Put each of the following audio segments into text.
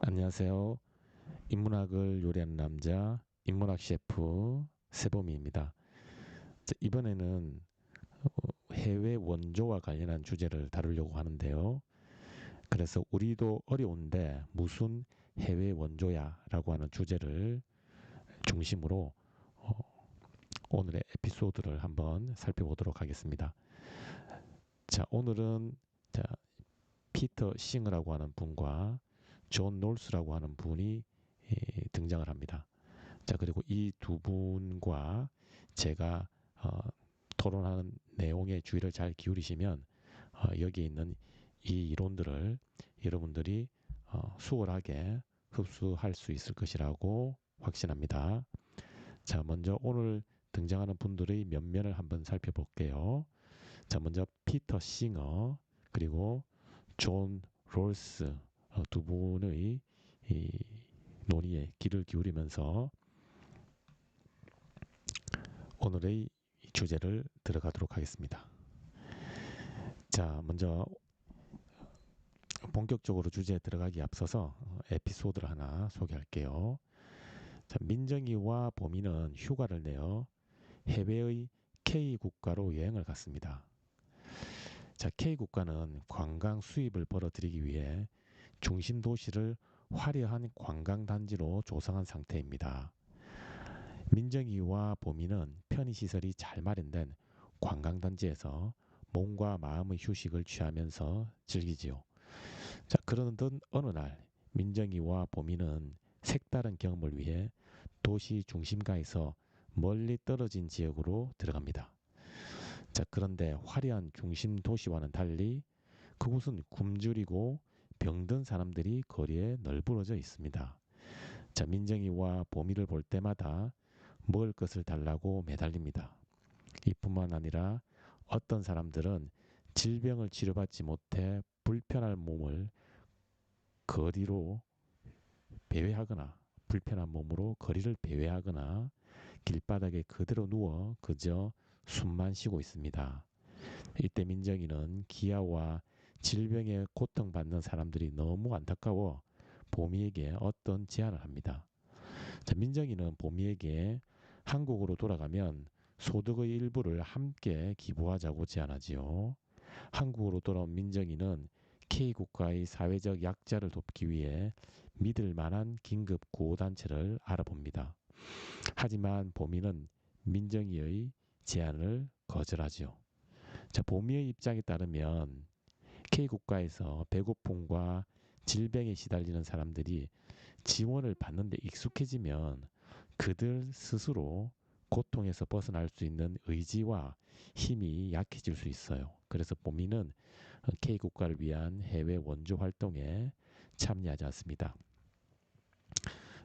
안녕하세요. 인문학을 요리하는 남자, 인문학 셰프 세범이입니다. 자, 이번에는 해외 원조와 관련한 주제를 다루려고 하는데요. 그래서 우리도 어려운데 무슨 해외 원조야 라고 하는 주제를 중심으로 오늘의 에피소드를 한번 살펴보도록 하겠습니다. 자, 오늘은 자, 피터 싱어라고 하는 분과 존 놀스라고 하는 분이 등장을 합니다. 자, 그리고 이 두 분과 제가 토론하는 내용에 주의를 잘 기울이시면 여기에 있는 이 이론들을 여러분들이 수월하게 흡수할 수 있을 것이라고 확신합니다. 자, 먼저 오늘 등장하는 분들의 면면을 한번 살펴볼게요. 자, 먼저 피터 싱어 그리고 존 롤스 두 분의 이 논의에 귀를 기울이면서 오늘의 주제를 들어가도록 하겠습니다. 자, 먼저 본격적으로 주제에 들어가기 앞서서 에피소드를 하나 소개할게요. 자, 민정이와 보미는 휴가를 내어 해외의 K 국가로 여행을 갔습니다. 자, K 국가는 관광 수입을 벌어들이기 위해 중심 도시를 화려한 관광 단지로 조성한 상태입니다. 민정이와 보미는 편의시설이 잘 마련된 관광단지에서 몸과 마음의 휴식을 취하면서 즐기지요. 자, 그러던 어느 날 민정이와 보미는 색다른 경험을 위해 도시 중심가에서 멀리 떨어진 지역으로 들어갑니다. 자, 그런데 화려한 중심 도시와는 달리 그곳은 굶주리고 병든 사람들이 거리에 널브러져 있습니다. 자, 민정이와 보미를 볼 때마다 먹을 것을 달라고 매달립니다. 이뿐만 아니라 어떤 사람들은 질병을 치료받지 못해 불편한 몸을 거리로 배회하거나 불편한 몸으로 거리를 배회하거나 길바닥에 그대로 누워 그저 숨만 쉬고 있습니다. 이때 민정이는 기아와 질병에 고통받는 사람들이 너무 안타까워 보미에게 어떤 제안을 합니다. 자, 민정이는 보미에게 한국으로 돌아가면 소득의 일부를 함께 기부하자고 제안하지요. 한국으로 돌아온 민정이는 K국가의 사회적 약자를 돕기 위해 믿을 만한 긴급 구호단체를 알아봅니다. 하지만 보미는 민정이의 제안을 거절하지요. 자, 보미의 입장에 따르면 K국가에서 배고픔과 질병에 시달리는 사람들이 지원을 받는데 익숙해지면 그들 스스로 고통에서 벗어날 수 있는 의지와 힘이 약해질 수 있어요. 그래서 보미는 K국가를 위한 해외 원조 활동에 참여하지 않습니다.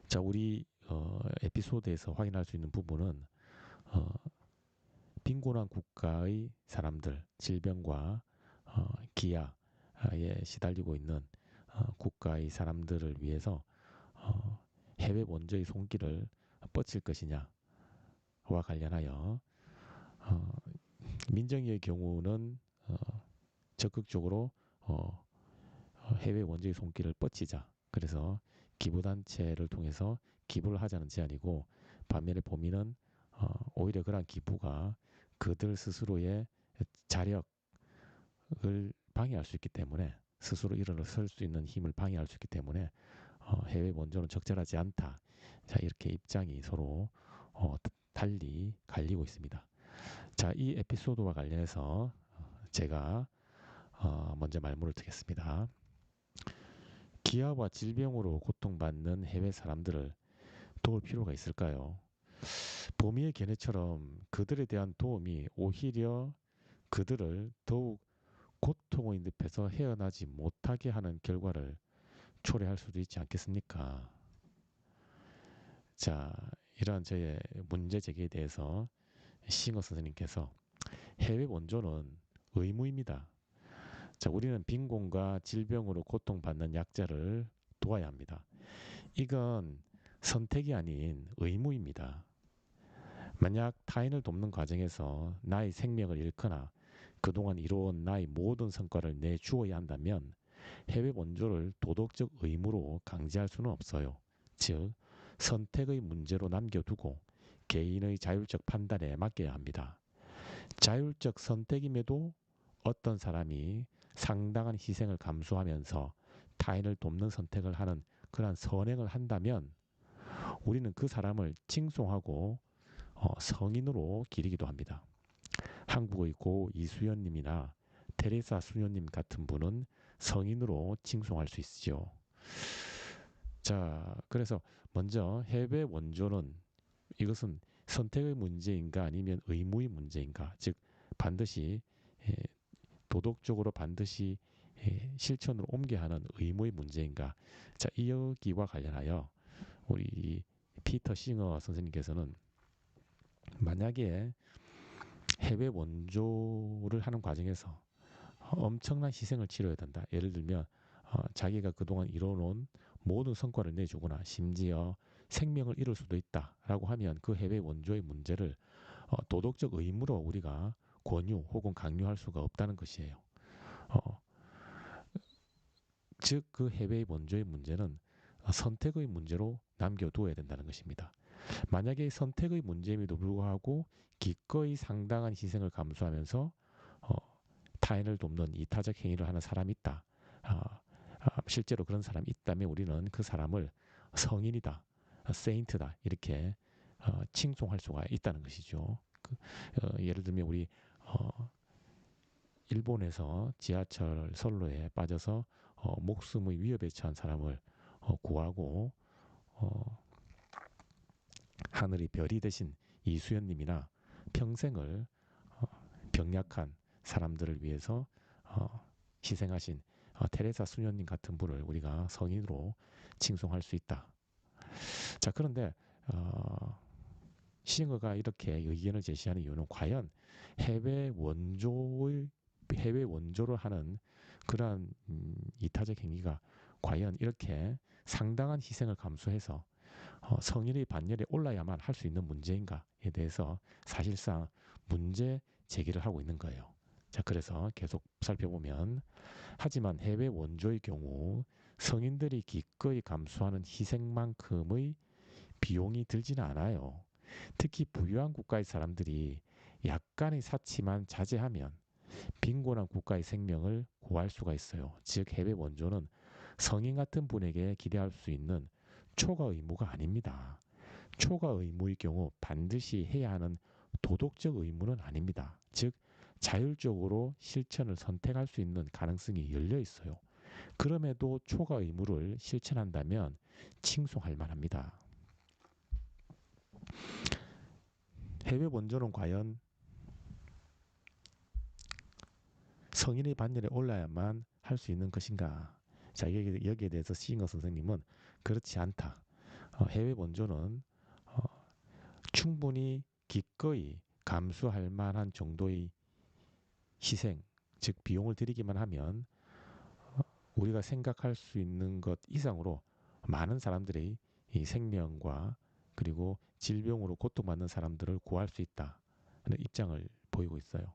자, 우리 에피소드에서 확인할 수 있는 부분은 어, 빈곤한 국가의 사람들, 질병과 기아에 시달리고 있는 국가의 사람들을 위해서 해외 원조의 손길을 뻗칠 것이냐와 관련하여 어, 민정이의 경우는 적극적으로 해외 원조의 손길을 뻗치자. 그래서 기부단체를 통해서 기부를 하자는 제안이고 반면에 보미는 오히려 그러한 기부가 그들 스스로의 자력을 방해할 수 있기 때문에 스스로 일어설 수 있는 힘을 방해할 수 있기 때문에 해외 원조는 적절하지 않다. 자, 이렇게 입장이 서로 달리 갈리고 있습니다. 자, 이 에피소드와 관련해서 제가 먼저 말문을 트겠습니다. 기아와 질병으로 고통받는 해외 사람들을 도울 필요가 있을까요? 보미의 견해처럼 그들에 대한 도움이 오히려 그들을 더욱 고통의 늪에서 헤어나지 못하게 하는 결과를 초래할 수도 있지 않겠습니까? 자, 이러한 저의 문제 제기에 대해서 싱어 선생님께서 해외 원조는 의무입니다. 자, 우리는 빈곤과 질병으로 고통받는 약자를 도와야 합니다. 이건 선택이 아닌 의무입니다. 만약 타인을 돕는 과정에서 나의 생명을 잃거나 그동안 이루어온 나의 모든 성과를 내주어야 한다면 해외 원조를 도덕적 의무로 강제할 수는 없어요. 즉, 선택의 문제로 남겨두고 개인의 자율적 판단에 맡겨야 합니다. 자율적 선택임에도 어떤 사람이 상당한 희생을 감수하면서 타인을 돕는 선택을 하는 그러한 선행을 한다면 우리는 그 사람을 칭송하고 성인으로 기리기도 합니다. 한국의 고 이수연님이나 테레사 수녀님 같은 분은 성인으로 칭송할 수 있죠. 자, 그래서 먼저 해외 원조는 이것은 선택의 문제인가 아니면 의무의 문제인가, 즉 반드시 도덕적으로 반드시 실천으로 옮겨야 하는 의무의 문제인가. 자, 이 여기와 관련하여 우리 피터 싱어 선생님께서는 만약에 해외 원조를 하는 과정에서 엄청난 희생을 치러야 된다. 예를 들면 자기가 그동안 이뤄놓은 모든 성과를 내주거나 심지어 생명을 잃을 수도 있다라고 하면 그 해외 원조의 문제를 도덕적 의무로 우리가 권유 혹은 강요할 수가 없다는 것이에요. 어, 즉 그 해외 원조의 문제는 선택의 문제로 남겨두어야 된다는 것입니다. 만약에 선택의 문제임에도 불구하고 기꺼이 상당한 희생을 감수하면서 어, 타인을 돕는 이타적 행위를 하는 사람이 있다. 실제로 그런 사람이 있다면 우리는 그 사람을 성인이다, 세인트다 이렇게 칭송할 수가 있다는 것이죠. 예를 들면 우리 일본에서 지하철 선로에 빠져서 목숨의 위협에 처한 사람을 구하고 하늘이 별이 되신 이수연님이나 평생을 병약한 사람들을 위해서 희생하신 테레사 수녀님 같은 분을 우리가 성인으로 칭송할 수 있다. 자, 그런데 싱어가 이렇게 의견을 제시하는 이유는 과연 해외 원조를 하는 그러한 이타적 행위가 과연 이렇게 상당한 희생을 감수해서 성인의 반열에 올라야만 할 수 있는 문제인가에 대해서 사실상 문제 제기를 하고 있는 거예요. 자, 그래서 계속 살펴보면 하지만 해외 원조의 경우 성인들이 기꺼이 감수하는 희생만큼의 비용이 들지는 않아요. 특히 부유한 국가의 사람들이 약간의 사치만 자제하면 빈곤한 국가의 생명을 구할 수가 있어요. 즉 해외 원조는 성인 같은 분에게 기대할 수 있는 초과 의무가 아닙니다. 초과 의무의 경우 반드시 해야 하는 도덕적 의무는 아닙니다. 즉 자율적으로 실천을 선택할 수 있는 가능성이 열려 있어요. 그럼에도 초과 의무를 실천한다면 칭송할 만합니다. 해외 원조는 과연 성인의 반열에 올라야만 할 수 있는 것인가? 자, 여기에 대해서 싱어 선생님은 그렇지 않다. 해외 원조는 충분히 기꺼이 감수할 만한 정도의 희생, 즉 비용을 들이기만 하면 우리가 생각할 수 있는 것 이상으로 많은 사람들의 이 생명과 그리고 질병으로 고통받는 사람들을 구할 수 있다는 입장을 보이고 있어요.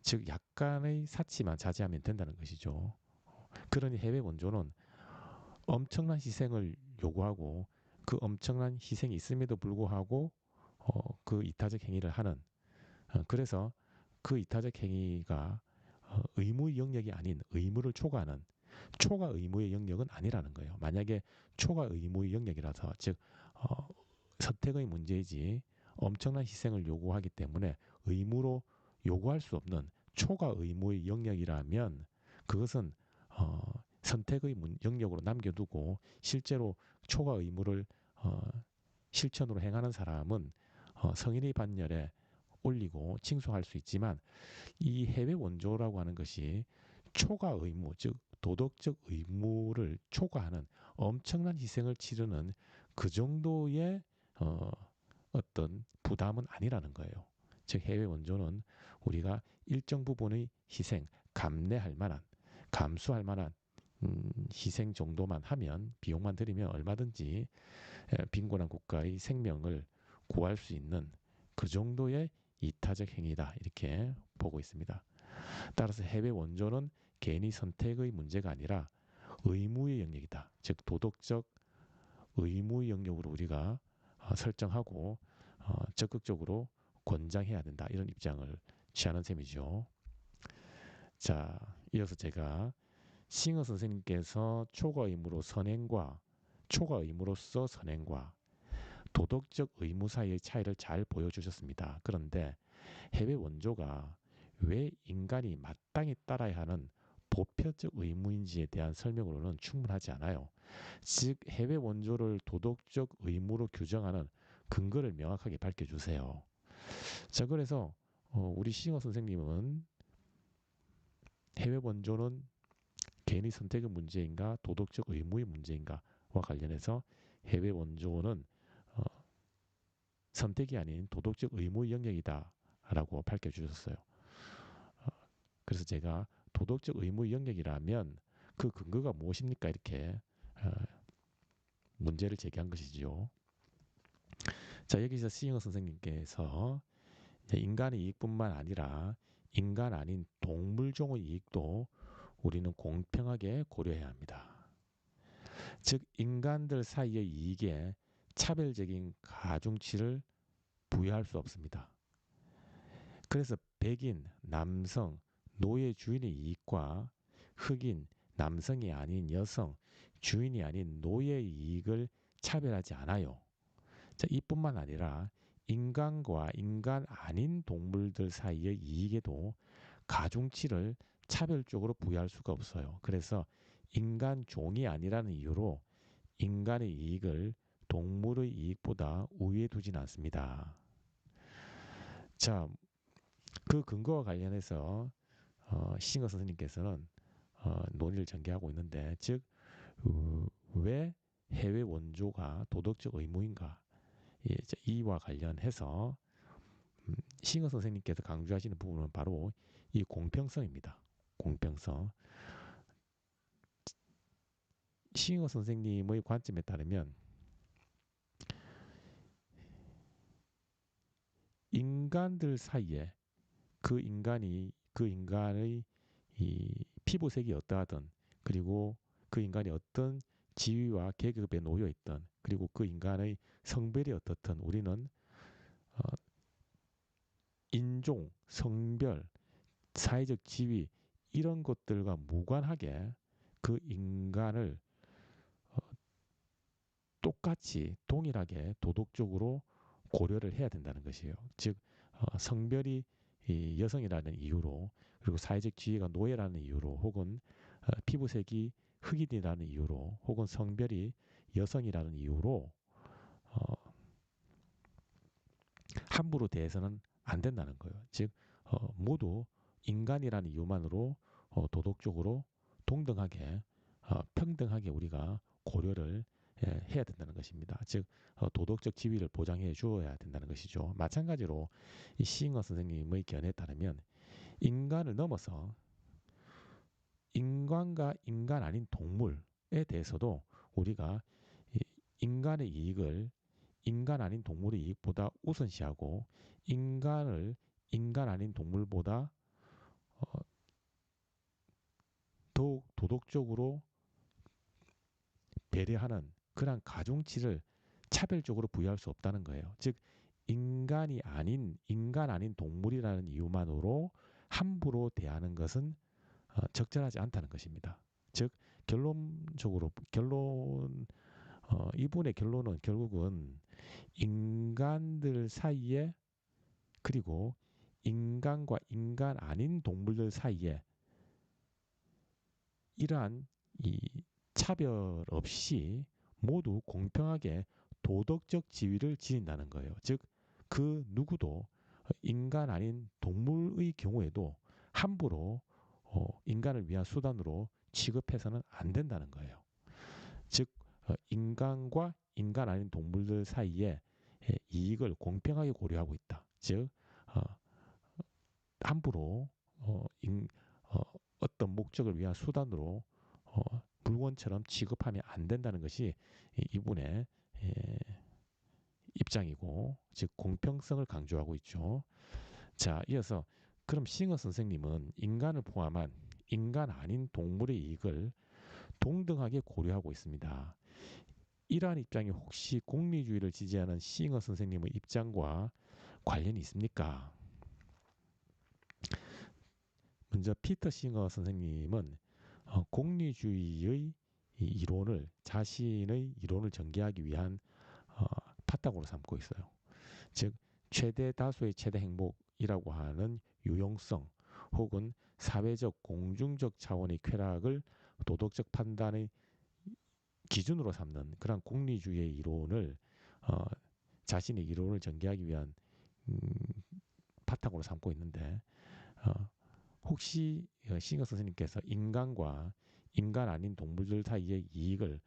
즉 약간의 사치만 자제하면 된다는 것이죠. 그러니 해외 원조는 엄청난 희생을 요구하고 그 엄청난 희생이 있음에도 불구하고 그 이타적 행위를 하는 그래서 그 이타적 행위가 의무의 영역이 아닌 의무를 초과하는 초과 의무의 영역은 아니라는 거예요. 만약에 초과 의무의 영역이라서 즉 선택의 문제이지 엄청난 희생을 요구하기 때문에 의무로 요구할 수 없는 초과 의무의 영역이라면 그것은 선택의 영역으로 남겨두고 실제로 초과 의무를 실천으로 행하는 사람은 성인의 반열에 올리고 칭송할 수 있지만 이 해외 원조라고 하는 것이 초과 의무, 즉 도덕적 의무를 초과하는 엄청난 희생을 치르는 그 정도의 어떤 부담은 아니라는 거예요. 즉 해외 원조는 우리가 일정 부분의 희생, 감내할 만한, 감수할 만한 희생 정도만 하면 비용만 들이면 얼마든지 빈곤한 국가의 생명을 구할 수 있는 그 정도의 이타적 행위다 이렇게 보고 있습니다. 따라서 해외 원조는 개인의 선택의 문제가 아니라 의무의 영역이다. 즉 도덕적 의무의 영역으로 우리가 설정하고 적극적으로 권장해야 된다. 이런 입장을 취하는 셈이죠. 자, 이어서 제가 싱어 선생님께서 초과 의무로서 선행과 도덕적 의무 사이의 차이를 잘 보여주셨습니다. 그런데 해외 원조가 왜 인간이 마땅히 따라야 하는 보편적 의무인지에 대한 설명으로는 충분하지 않아요. 즉 해외 원조를 도덕적 의무로 규정하는 근거를 명확하게 밝혀주세요. 자, 그래서 우리 시ing어 선생님은 해외 원조는 개인의 선택의 문제인가 도덕적 의무의 문제인가와 관련해서 해외 원조는 어, 선택이 아닌 도덕적 의무의 영역이다라고 밝혀주셨어요. 그래서 제가 도덕적 의무의 영역이라면 그 근거가 무엇입니까? 이렇게 문제를 제기한 것이지요. 자, 여기서 시잉어 선생님께서 인간의 이익뿐만 아니라 인간 아닌 동물종의 이익도 우리는 공평하게 고려해야 합니다. 즉 인간들 사이의 이익에 차별적인 가중치를 부여할 수 없습니다. 그래서 백인, 남성, 노예 주인의 이익과 흑인, 남성이 아닌 여성, 주인이 아닌 노예의 이익을 차별하지 않아요. 자, 이뿐만 아니라 인간과 인간 아닌 동물들 사이의 이익에도 가중치를 차별적으로 부여할 수가 없어요. 그래서 인간 종이 아니라는 이유로 인간의 이익을 동물의 이익보다 우위에 두진 않습니다. 자, 그 근거와 관련해서 시잉어 선생님께서는 논의를 전개하고 있는데, 즉 왜 해외 원조가 도덕적 의무인가? 예, 이와 관련해서 시잉어 선생님께서 강조하시는 부분은 바로 이 공평성입니다. 공평성. 시잉어 선생님의 관점에 따르면 인간들 사이에 그 인간의 이 피부색이 어떠하든 그리고 그 인간이 어떤 지위와 계급에 놓여 있든 그리고 그 인간의 성별이 어떻든 우리는 어, 인종, 성별, 사회적 지위 이런 것들과 무관하게 그 인간을 어, 똑같이 동일하게 도덕적으로 고려를 해야 된다는 것이에요. 즉 성별이 이 여성이라는 이유로 그리고 사회적 지위가 노예라는 이유로 혹은 피부색이 흑인이라는 이유로 혹은 성별이 여성이라는 이유로 어, 함부로 대해서는 안 된다는 거예요. 즉 모두 인간이라는 이유만으로 도덕적으로 동등하게 평등하게 우리가 고려를 해야 된다는 것입니다. 즉 도덕적 지위를 보장해 주어야 된다는 것이죠. 마찬가지로 이 시잉어 선생님의 견해에 따르면 인간을 넘어서 인간과 인간 아닌 동물에 대해서도 우리가 인간의 이익을 인간 아닌 동물의 이익보다 우선시하고 인간을 인간 아닌 동물보다 어, 더욱 도덕적으로 배려하는 그러한 가중치를 차별적으로 부여할 수 없다는 거예요. 즉 인간 아닌 동물이라는 이유만으로 함부로 대하는 것은 적절하지 않다는 것입니다. 즉 이분의 결론은 결국은 인간들 사이에 그리고 인간과 인간 아닌 동물들 사이에 이러한 이 차별 없이 모두 공평하게 도덕적 지위를 지닌다는 거예요. 즉 그 누구도 인간 아닌 동물의 경우에도 함부로 인간을 위한 수단으로 취급해서는 안 된다는 거예요. 즉 인간과 인간 아닌 동물들 사이에 이익을 공평하게 고려하고 있다. 즉 어, 함부로 어떤 목적을 위한 수단으로 물건처럼 취급하면 안 된다는 것이 이분의 입장이고 즉 공평성을 강조하고 있죠. 자, 이어서 그럼 싱어 선생님은 인간을 포함한 인간 아닌 동물의 이익을 동등하게 고려하고 있습니다. 이러한 입장이 혹시 공리주의를 지지하는 싱어 선생님의 입장과 관련이 있습니까? 먼저 피터 싱어 선생님은 공리주의의 이 이론을 자신의 이론을 전개하기 위한 어, 바탕으로 삼고 있어요. 즉 최대 다수의 최대 행복이라고 하는 유용성 혹은 사회적 공중적 차원의 쾌락을 도덕적 판단의 기준으로 삼는 그런 공리주의의 이론을 어, 자신의 이론을 전개하기 위한 음, 바탕으로 삼고 있는데 어, 혹시 싱어 선생님께서 인간과 인간 아닌 동물들 사이의 이익을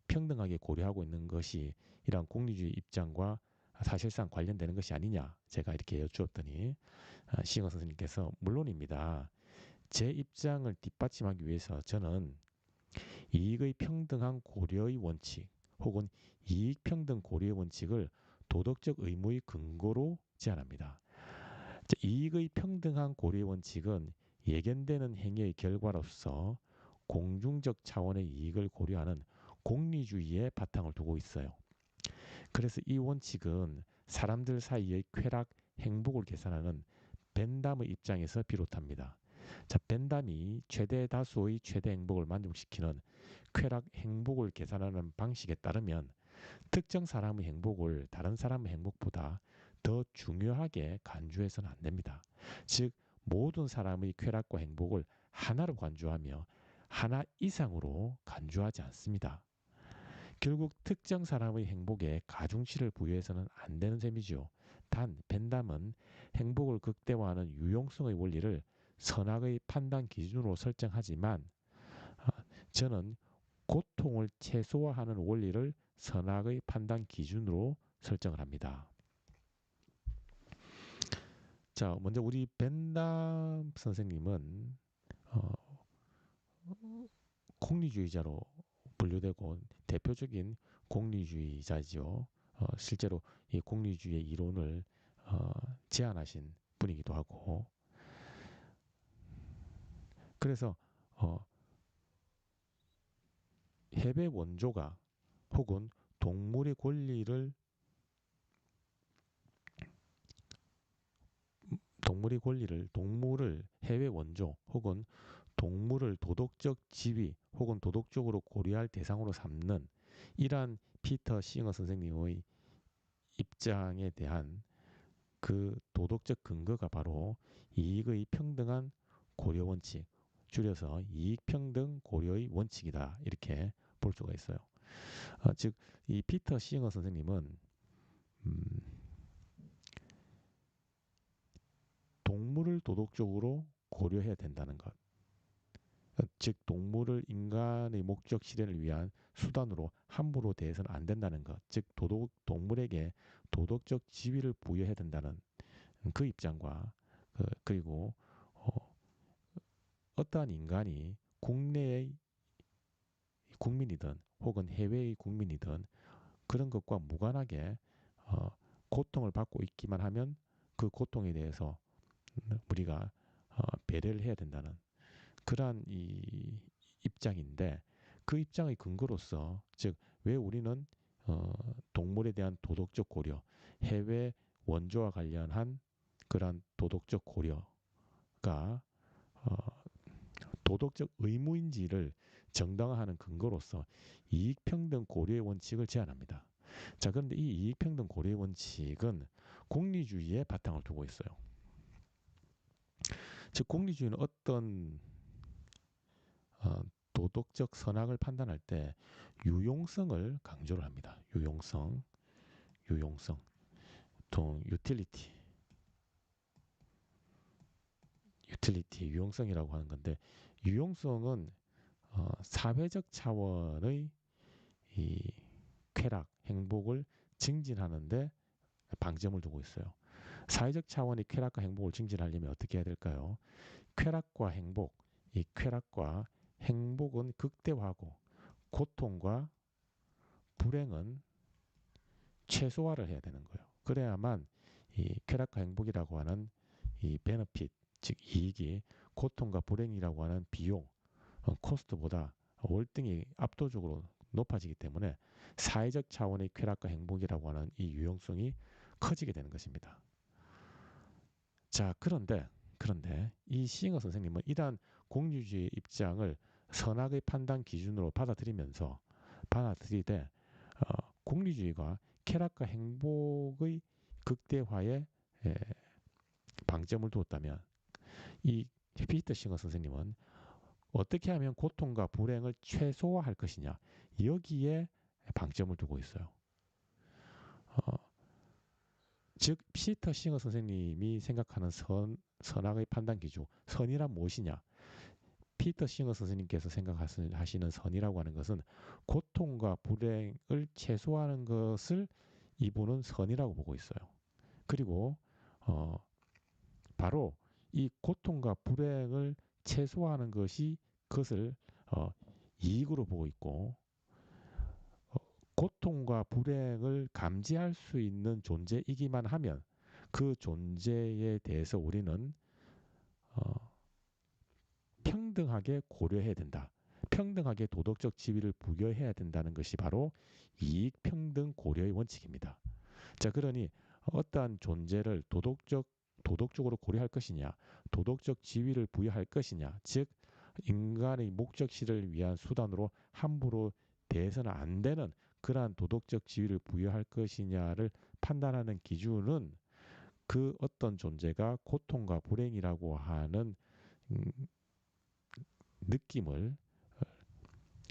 평등하게 고려하고 있는 것이 이러한 공리주의 입장과 사실상 관련되는 것이 아니냐 제가 이렇게 여쭈었더니 싱어 선생님께서 물론입니다. 제 입장을 뒷받침하기 위해서 저는 이익의 평등한 고려의 원칙 혹은 이익평등 고려의 원칙을 도덕적 의무의 근거로 제안합니다. 이익의 평등한 고려의 원칙은 예견되는 행위의 결과로서 공중적 차원의 이익을 고려하는 공리주의의 바탕을 두고 있어요. 그래서 이 원칙은 사람들 사이의 쾌락, 행복을 계산하는 벤담의 입장에서 비롯합니다. 자, 벤담이 최대 다수의 최대 행복을 만족시키는 쾌락, 행복을 계산하는 방식에 따르면 특정 사람의 행복을 다른 사람의 행복보다 더 중요하게 간주해서는 안 됩니다. 즉 모든 사람의 쾌락과 행복을 하나로 간주하며 하나 이상으로 간주하지 않습니다. 결국 특정 사람의 행복에 가중치를 부여해서는 안 되는 셈이죠. 단 벤담은 행복을 극대화하는 유용성의 원리를 선악의 판단 기준으로 설정하지만 저는 고통을 최소화하는 원리를 선악의 판단 기준으로 설정을 합니다. 자, 먼저 우리 벤담 선생님은 어, 공리주의자로 분류되고 대표적인 공리주의자죠. 실제로 이 공리주의 이론을 제안하신 분이기도 하고 그래서 해배 원조가 혹은 동물의 권리를 동물을 해외 원조 혹은 동물을 도덕적 지위 혹은 도덕적으로 고려할 대상으로 삼는 이러한 피터 싱어 선생님의 입장에 대한 그 도덕적 근거가 바로 이익의 평등한 고려 원칙, 줄여서 이익평등 고려의 원칙이다. 이렇게 볼 수가 있어요. 즉, 이 피터 싱어 선생님은 음, 동물을 도덕적으로 고려해야 된다는 것. 즉 동물을 인간의 목적 실현을 위한 수단으로 함부로 대해서는 안 된다는 것. 즉 동물에게 도덕적 지위를 부여해야 된다는 그 입장과 그리고 어떠한 인간이 국내의 국민이든 혹은 해외의 국민이든 그런 것과 무관하게 어, 고통을 받고 있기만 하면 그 고통에 대해서 우리가 배려를 해야 된다는 그러한 이 입장인데 그 입장의 근거로서 즉 왜 우리는 동물에 대한 도덕적 고려, 해외 원조와 관련한 그러한 도덕적 고려가 도덕적 의무인지를 정당화하는 근거로서 이익평등 고려의 원칙을 제안합니다. 자, 그런데 이 이익평등 고려의 원칙은 공리주의의 바탕을 두고 있어요. 즉 공리주의는 어떤 어, 도덕적 선악을 판단할 때 유용성을 강조를 합니다. 유용성, 보통 유틸리티, 유용성이라고 하는 건데 유용성은 사회적 차원의 이 쾌락, 행복을 증진하는데 방점을 두고 있어요. 사회적 차원의 쾌락과 행복을 증진하려면 어떻게 해야 될까요? 쾌락과 행복, 이 쾌락과 행복은 극대화하고 고통과 불행은 최소화를 해야 되는 거예요. 그래야만 이 쾌락과 행복이라고 하는 이 베너핏, 즉 이익이 고통과 불행이라고 하는 비용, 코스트보다 월등히 압도적으로 높아지기 때문에 사회적 차원의 쾌락과 행복이라고 하는 이 유용성이 커지게 되는 것입니다. 자, 그런데 이 싱어 선생님은 이러한 공유주의 입장을 선악의 판단 기준으로 받아들이되 공리주의가 쾌락과 행복의 극대화에 에, 방점을 두었다면 이 피터 싱어 선생님은 어떻게 하면 고통과 불행을 최소화할 것이냐 여기에 방점을 두고 있어요. 어, 즉 피터 싱어 선생님이 생각하는 선악의 판단 기준, 선이란 무엇이냐? 피터 싱어 선생님께서 생각하시는 선이라고 하는 것은 고통과 불행을 최소화하는 것을 이분은 선이라고 보고 있어요. 그리고 어, 바로 이 고통과 불행을 최소화하는 것이 그것을 이익으로 보고 있고 어, 고통과 불행을 감지할 수 있는 존재이기만 하면 그 존재에 대해서 우리는 어, 평등하게 고려해야 된다. 평등하게 도덕적 지위를 부여해야 된다는 것이 바로 이익평등 고려의 원칙입니다. 자, 그러니 어떠한 존재를 도덕적으로 고려할 것이냐, 도덕적 지위를 부여할 것이냐, 즉 인간의 목적실을 위한 수단으로 함부로 대해서는 안 되는 그러한 도덕적 지위를 부여할 것이냐를 판단하는 기준은 그 어떤 존재가 고통과 불행이라고 하는 음, 느낌을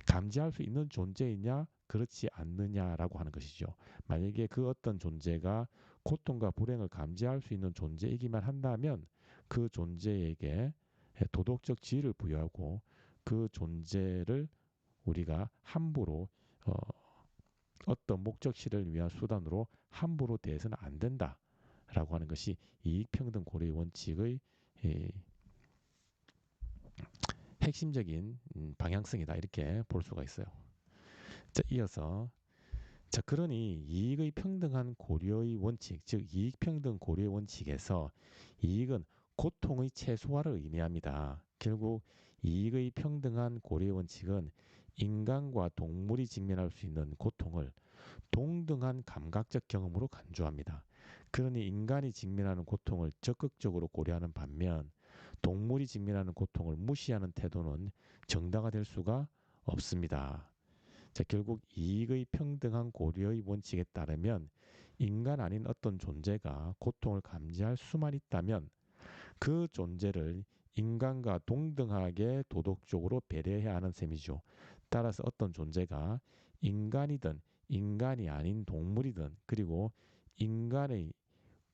감지할 수 있는 존재이냐 그렇지 않느냐라고 하는 것이죠. 만약에 그 어떤 존재가 고통과 불행을 감지할 수 있는 존재이기만 한다면 그 존재에게 도덕적 지위를 부여하고 그 존재를 우리가 함부로 어, 어떤 목적실을 위한 수단으로 함부로 대해서는 안 된다라고 하는 것이 이익평등 고려의 원칙의 핵심적인 방향성이다 이렇게 볼 수가 있어요. 자, 이어서 그러니 이익의 평등한 고려의 원칙, 즉 이익평등 고려의 원칙에서 이익은 고통의 최소화를 의미합니다. 결국 이익의 평등한 고려의 원칙은 인간과 동물이 직면할 수 있는 고통을 동등한 감각적 경험으로 간주합니다. 그러니 인간이 직면하는 고통을 적극적으로 고려하는 반면 동물이 직면하는 고통을 무시하는 태도는 정당화될 수가 없습니다. 자, 결국 이익의 평등한 고려의 원칙에 따르면 인간 아닌 어떤 존재가 고통을 감지할 수만 있다면 그 존재를 인간과 동등하게 도덕적으로 배려해야 하는 셈이죠. 따라서 어떤 존재가 인간이든 인간이 아닌 동물이든 그리고 인간의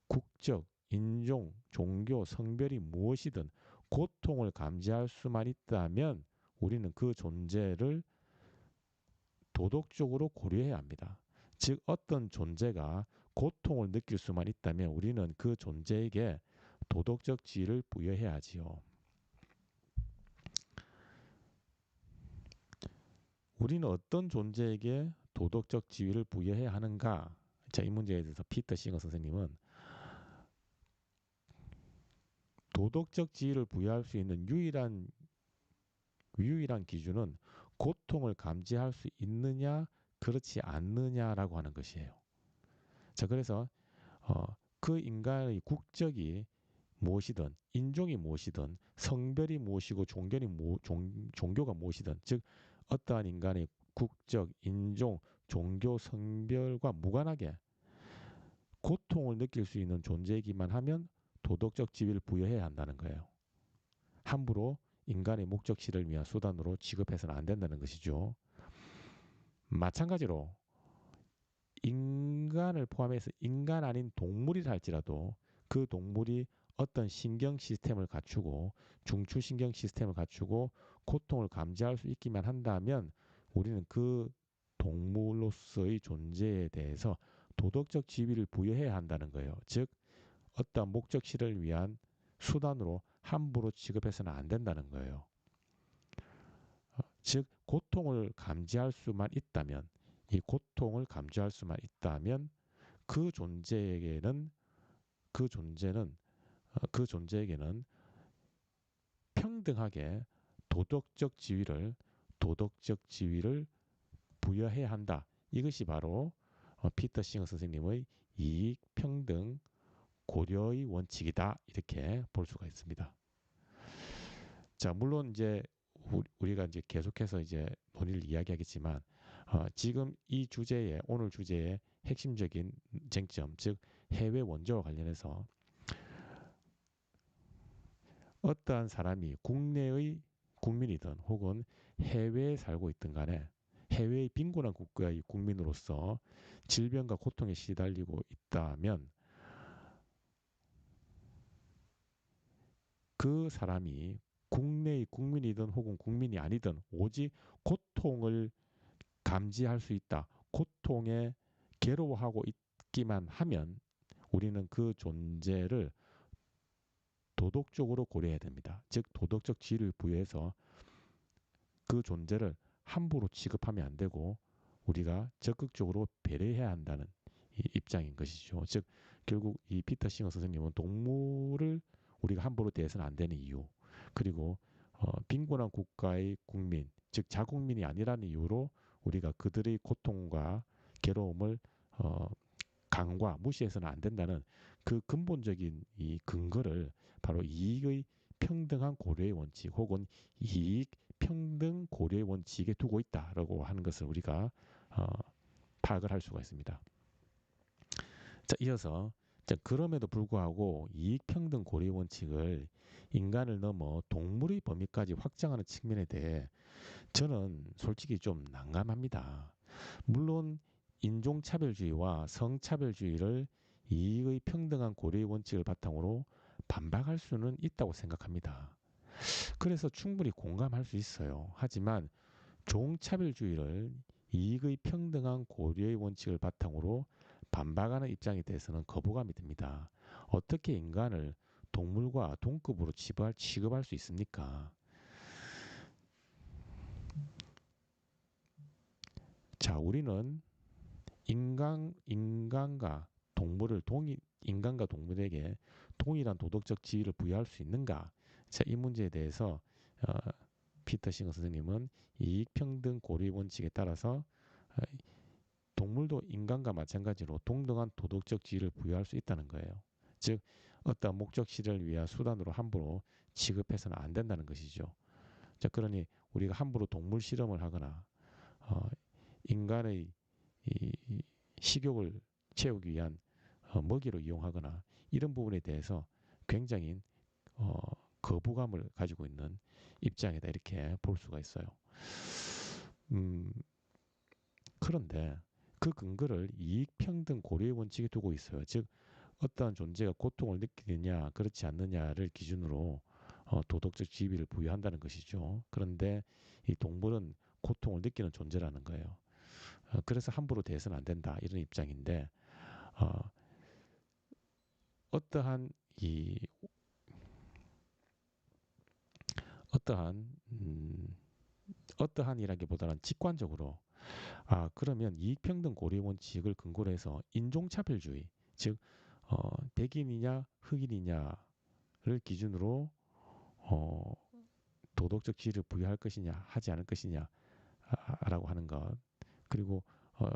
국적, 인종, 종교, 성별이 무엇이든 고통을 감지할 수만 있다면 우리는 그 존재를 도덕적으로 고려해야 합니다. 즉 어떤 존재가 고통을 느낄 수만 있다면 우리는 그 존재에게 도덕적 지위를 부여해야 하지요. 우리는 어떤 존재에게 도덕적 지위를 부여해야 하는가? 자, 이 문제에 대해서 피터 싱어 선생님은 도덕적 지위를 부여할 수 있는 유일한 기준은 고통을 감지할 수 있느냐, 그렇지 않느냐라고 하는 것이에요. 자, 그래서 그 인간의 국적이 무엇이든, 인종이 무엇이든, 성별이 무엇이고 종교가 무엇이든, 즉 어떠한 인간의 국적, 인종, 종교, 성별과 무관하게 고통을 느낄 수 있는 존재이기만 하면 도덕적 지위를 부여해야 한다는 거예요. 함부로 인간의 목적실을 위한 수단으로 취급해서는 안 된다는 것이죠. 마찬가지로 인간을 포함해서 인간 아닌 동물이라 할지라도 그 동물이 어떤 신경 시스템을 갖추고 중추신경 시스템을 갖추고 고통을 감지할 수 있기만 한다면 우리는 그 동물로서의 존재에 대해서 도덕적 지위를 부여해야 한다는 거예요. 즉 어떤 목적실을 위한 수단으로 함부로 취급해서는 안 된다는 거예요. 즉 고통을 감지할 수만 있다면 이 고통을 감지할 수만 있다면 그 존재에게는 그 존재에게는 평등하게 도덕적 지위를 부여해야 한다. 이것이 바로 피터 싱어 선생님의 이익 평등 고려의 원칙이다. 이렇게 볼 수가 있습니다. 자, 물론 이제 우리가 이제 계속해서 이제 논의를 이야기하겠지만 지금 이 주제의 오늘 주제의 핵심적인 쟁점, 즉 해외 원조와 관련해서 어떠한 사람이 국내의 국민이든 혹은 해외에 살고 있든 간에 해외의 빈곤한 국가의 국민으로서 질병과 고통에 시달리고 있다면 그 사람이 국내의 국민이든 혹은 국민이 아니든 오직 고통을 감지할 수 있다. 고통에 괴로워하고 있기만 하면 우리는 그 존재를 도덕적으로 고려해야 됩니다. 즉 도덕적 지위를 부여해서 그 존재를 함부로 취급하면 안 되고 우리가 적극적으로 배려해야 한다는 입장인 것이죠. 즉 결국 이 피터 싱어 선생님은 동물을 우리가 함부로 대해서는 안 되는 이유, 그리고 빈곤한 국가의 국민, 즉 자국민이 아니라는 이유로 우리가 그들의 고통과 괴로움을 간과 무시해서는 안 된다는 그 근본적인 이 근거를 바로 이익의 평등한 고려의 원칙 혹은 이익 평등 고려의 원칙에 두고 있다라고 하는 것을 우리가 어, 파악을 할 수가 있습니다. 자, 이어서 자, 그럼에도 불구하고 이익 평등 고려의 원칙을 인간을 넘어 동물의 범위까지 확장하는 측면에 대해 저는 솔직히 좀 난감합니다. 물론 인종차별주의와 성차별주의를 이익의 평등한 고려의 원칙을 바탕으로 반박할 수는 있다고 생각합니다. 그래서 충분히 공감할 수 있어요. 하지만 종차별주의를 이익의 평등한 고려의 원칙을 바탕으로 반박하는 입장에 대해서는 거부감이 듭니다. 어떻게 인간을 동물과 동급으로 취급할 수 있습니까? 자, 우리는 인간과 인간과 동물에게 동일한 도덕적 지위를 부여할 수 있는가? 자, 이 문제에 대해서 어, 피터 싱어 선생님은 이익평등 고려의 원칙에 따라서 어, 동물도 인간과 마찬가지로 동등한 도덕적 지위를 부여할 수 있다는 거예요. 즉 어떤 목적 실현을 위한 수단으로 함부로 취급해서는 안 된다는 것이죠. 자, 그러니 우리가 함부로 동물 실험을 하거나 어, 인간의 이 식욕을 채우기 위한 먹이로 이용하거나 이런 부분에 대해서 굉장히 어, 거부감을 가지고 있는 입장이다 이렇게 볼 수가 있어요. 음, 그런데 그 근거를 이익평등 고려의 원칙에 두고 있어요. 즉 어떠한 존재가 고통을 느끼느냐 그렇지 않느냐를 기준으로 도덕적 지위를 부여한다는 것이죠. 그런데 이 동물은 고통을 느끼는 존재라는 거예요. 그래서 함부로 대해서는 안 된다 이런 입장인데 어, 어떠한 이 어떠한 어떠한이라기보다는 직관적으로 그러면 이익평등 고려 원칙을 근거로 해서 인종차별주의 즉 백인이냐 흑인이냐를 기준으로 어, 도덕적 지위를 부여할 것이냐 하지 않을 것이냐라고 하는 것 그리고 어,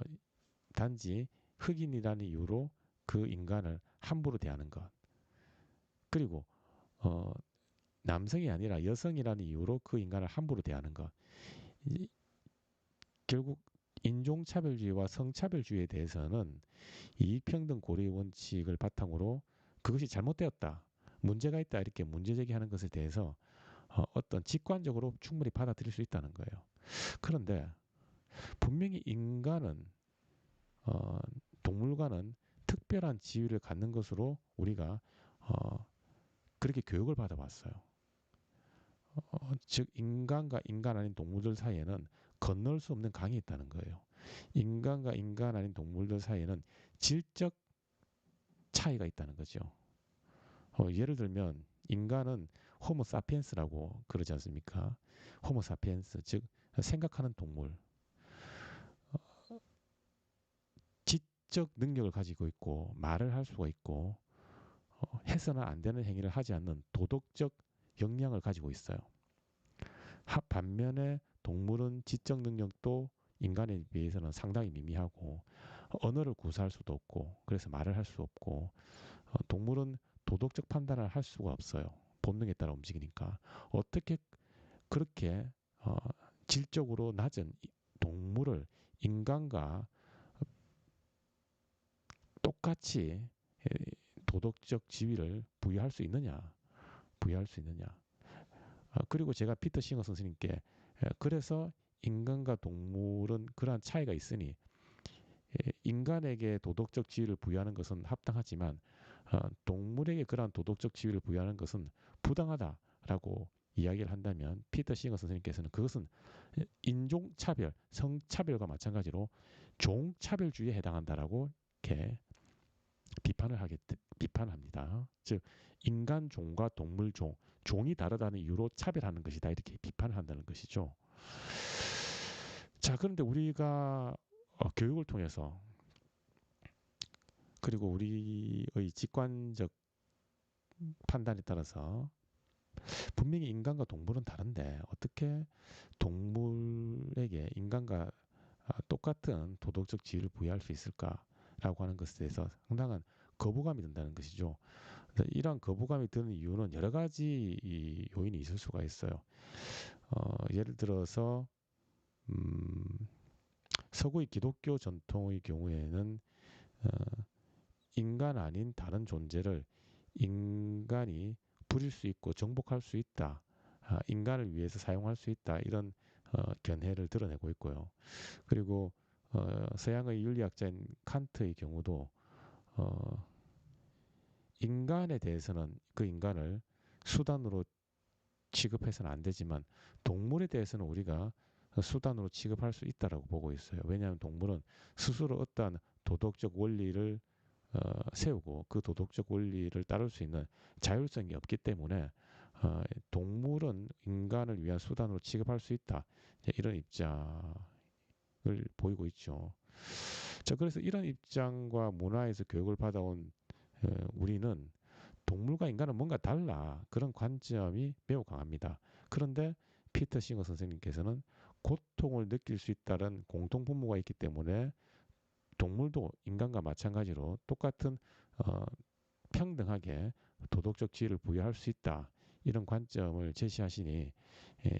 단지 흑인이라는 이유로 그 인간을 함부로 대하는 것 그리고 어, 남성이 아니라 여성이라는 이유로 그 인간을 함부로 대하는 것 결국 인종차별주의와 성차별주의에 대해서는 이익평등 고려의 원칙을 바탕으로 그것이 잘못되었다, 문제가 있다 이렇게 문제제기하는 것에 대해서 어떤 직관적으로 충분히 받아들일 수 있다는 거예요. 그런데 분명히 인간은 동물과는 특별한 지위를 갖는 것으로 우리가 그렇게 교육을 받아왔어요. 즉 인간과 인간 아닌 동물들 사이에는 건널 수 없는 강이 있다는 거예요. 인간과 인간 아닌 동물들 사이에는 질적 차이가 있다는 거죠. 예를 들면 인간은 호모 사피엔스라고 그러지 않습니까? 호모 사피엔스 즉 생각하는 동물. 지적 능력을 가지고 있고 말을 할 수가 있고 해서는 안 되는 행위를 하지 않는 도덕적 역량을 가지고 있어요. 반면에 동물은 지적 능력도 인간에 비해서는 상당히 미미하고 언어를 구사할 수도 없고 그래서 말을 할 수 없고 동물은 도덕적 판단을 할 수가 없어요. 본능에 따라 움직이니까 어떻게 그렇게 어, 질적으로 낮은 동물을 인간과 똑같이 도덕적 지위를 부여할 수 있느냐? 부여할 수 있느냐? 그리고 제가 피터 싱어 선생님께 그래서 인간과 동물은 그러한 차이가 있으니 인간에게 도덕적 지위를 부여하는 것은 합당하지만 동물에게 그러한 도덕적 지위를 부여하는 것은 부당하다라고 이야기를 한다면 피터 싱어 선생님께서는 그것은 인종차별, 성차별과 마찬가지로 종차별주의에 해당한다라고 이렇게 비판합니다. 즉 인간 종과 동물 종, 종이 다르다는 이유로 차별하는 것이다 이렇게 비판을 한다는 것이죠. 자, 그런데 우리가 교육을 통해서 그리고 우리의 직관적 판단에 따라서 분명히 인간과 동물은 다른데 어떻게 동물에게 인간과 똑같은 도덕적 지위를 부여할 수 있을까라고 하는 것에 대해서 상당한 거부감이 든다는 것이죠. 이러한 거부감이 드는 이유는 여러 가지 요인이 있을 수가 있어요. 예를 들어서 음, 서구의 기독교 전통의 경우에는 어, 인간 아닌 다른 존재를 인간이 부릴 수 있고 정복할 수 있다. 인간을 위해서 사용할 수 있다. 이런 견해를 드러내고 있고요. 그리고 서양의 윤리학자인 칸트의 경우도 어, 인간에 대해서는 그 인간을 수단으로 취급해서는 안 되지만 동물에 대해서는 우리가 수단으로 취급할 수 있다라고 보고 있어요. 왜냐하면 동물은 스스로 어떠한 도덕적 원리를 세우고 그 도덕적 원리를 따를 수 있는 자율성이 없기 때문에 동물은 인간을 위한 수단으로 취급할 수 있다. 이런 입장을 보이고 있죠. 자, 그래서 이런 입장과 문화에서 교육을 받아온 우리는 동물과 인간은 뭔가 달라. 그런 관점이 매우 강합니다. 그런데 피터 싱어 선생님께서는 고통을 느낄 수 있다는 공통 분모가 있기 때문에 동물도 인간과 마찬가지로 똑같은 어, 평등하게 도덕적 지위를 부여할 수 있다. 이런 관점을 제시하시니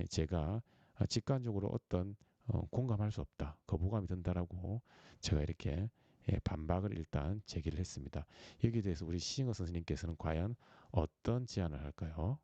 제가 직관적으로 어떤 공감할 수 없다. 거부감이 든다라고 제가 이렇게 반박을 일단 제기를 했습니다. 여기에 대해서 우리 시잉어 선생님께서는 과연 어떤 제안을 할까요?